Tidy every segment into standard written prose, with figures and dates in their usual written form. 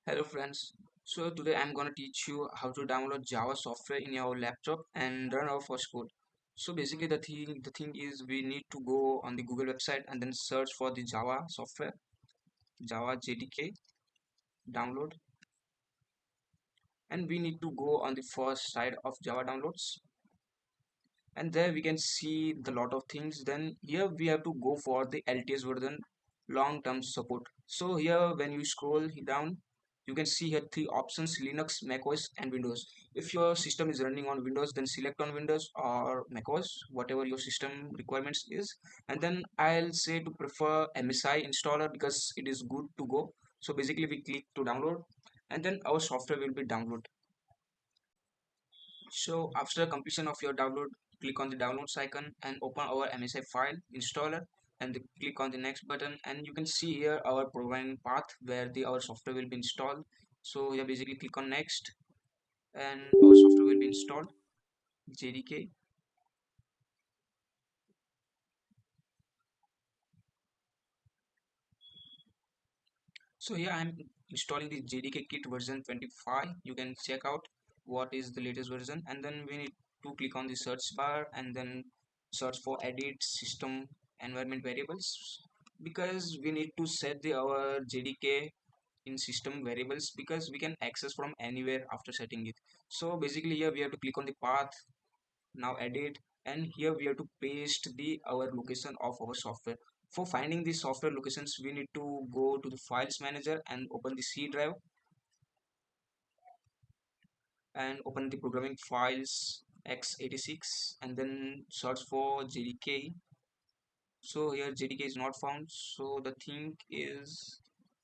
Hello friends. So today I'm gonna teach you how to download Java software in your laptop and run our first code. So basically the thing is we need to go on the Google website and then search for the Java software, Java JDK download, and we need to go on the first side of Java downloads, and there we can see the lot of things. Then here we have to go for the LTS version, long term support. So here when you scroll down, you can see here three options: Linux, macOS and Windows. If your system is running on Windows, then select on Windows or macOS, whatever your system requirements is. And then I'll say to prefer MSI installer because it is good to go. So basically we click to download, and then our software will be downloaded. So after completion of your download, click on the downloads icon and open our MSI file installer, and click on the next button, and you can see here our programming path where our software will be installed. So here basically click on next, and our software will be installed, JDK. So here I'm installing the JDK kit version 25. You can check out what is the latest version, and then we need to click on the search bar and then search for edit system environment variables, because we need to set our JDK in system variables because we can access from anywhere after setting it. So basically here we have to click on the path, now edit, and here we have to paste the our location of our software. For finding the software locations, we need to go to the files manager and open the C drive and open the programming files x86 and then search for JDK. So here JDK is not found, so the thing is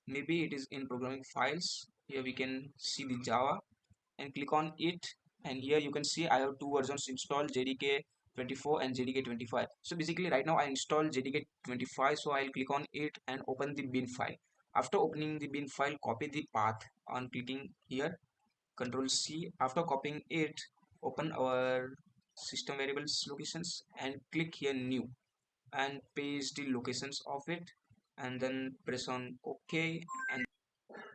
maybe it is in programming files. Here we can see the Java and click on it, and here you can see I have two versions installed, JDK 24 and JDK 25. So basically right now I installed JDK 25, so I'll click on it and open the bin file. After opening the bin file, copy the path on clicking here, Control C. After copying it, open our system variables locations and click here new and paste the locations of it, and then press on OK. And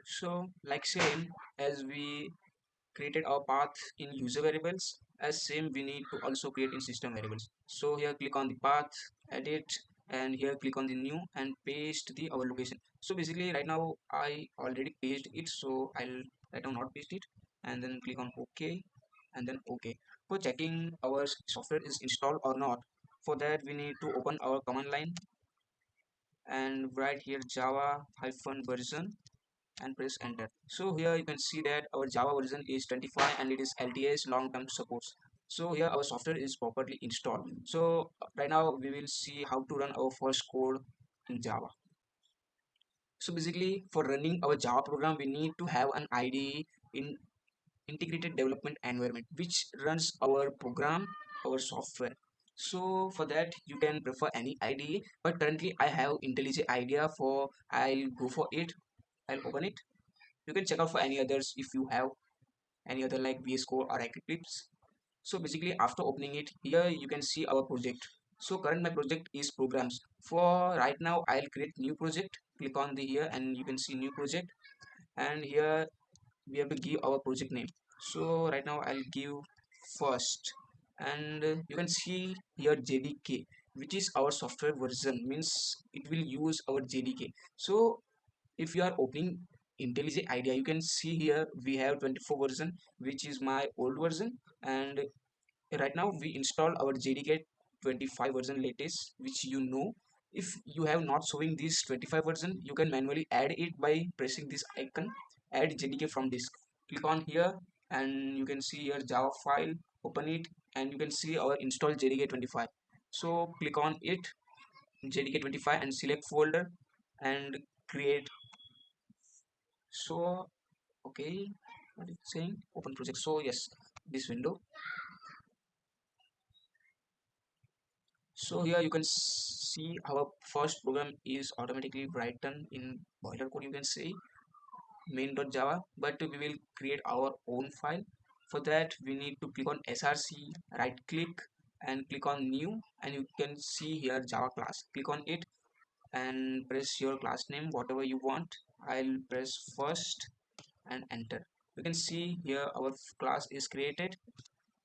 so like same as we created our path in user variables, as same we need to also create in system variables. So here click on the path, edit, and here click on the new and paste the our location. So basically right now I already pasted it, so I'll right now not paste it, and then click on OK, and then OK. For checking our software is installed or not, for that we need to open our command line and write here java hyphen version and press enter. So here you can see that our Java version is 25 and it is LTS long-term supports. So here our software is properly installed. So right now we will see how to run our first code in Java. So basically for running our Java program, we need to have an IDE in integrated development environment which runs our program, our software. So for that you can prefer any IDE, but currently I have IntelliJ IDEA, for I'll go for it. I'll open it. You can check out for any others if you have any other like VS Code or Eclipse. So basically after opening it, here you can see our project. So current my project is programs. For right now I'll create new project. Click on the here and you can see new project, and here we have to give our project name. So right now I'll give first, and you can see here JDK, which is our software version, means it will use our JDK. So if you are opening IntelliJ IDEA, you can see here we have 24 version, which is my old version, and right now we install our JDK 25 version latest, which you know. If you have not showing this 25 version, you can manually add it by pressing this icon, add JDK from disk. Click on here and you can see here Java file, open it, and you can see our install JDK 25. So click on it, JDK 25, and select folder and create. So okay, what is it saying, open project. So yes, this window. So here you can see our first program is automatically written in boiler code, you can say main.java, but we will create our own file. For that we need to click on src, right click and click on new, and you can see here Java class. Click on it and press your class name whatever you want. I'll press first, and enter. You can see here our class is created.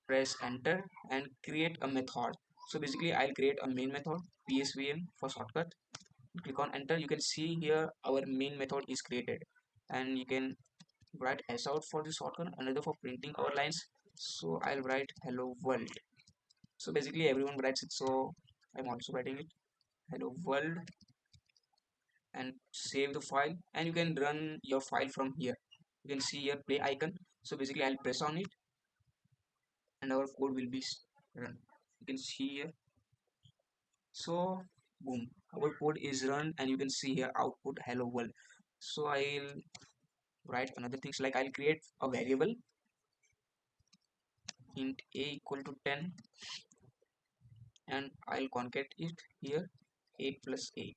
Press enter and create a method. So basically I'll create a main method, psvm for shortcut. Click on enter. You can see here our main method is created, and you can write s out for the shortcut, another for printing our lines. So I'll write hello world. So basically everyone writes it, so I'm also writing it, hello world, and save the file, and you can run your file from here. You can see here play icon. So basically I'll press on it and our code will be run. You can see here. So boom, our code is run, and you can see here output hello world. So I'll write another things, like I'll create a variable int a equal to 10, and I'll concat it here, a plus a.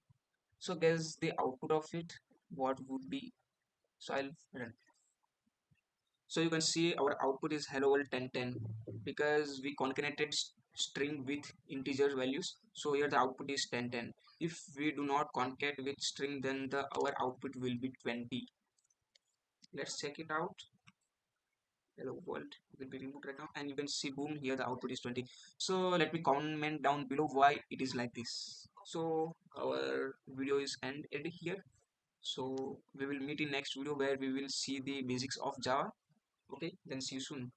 So guess the output of it what would be. So I'll run. So you can see our output is hello world 1010, because we concatenated string with integer values. So here the output is 1010. If we do not concat with string, then the our output will be 20. Let's check it out. Hello world will be removed right now, and you can see boom, here the output is 20. So let me comment down below why it is like this. So our video is ended here. So we will meet in next video where we will see the basics of Java. Okay, then see you soon.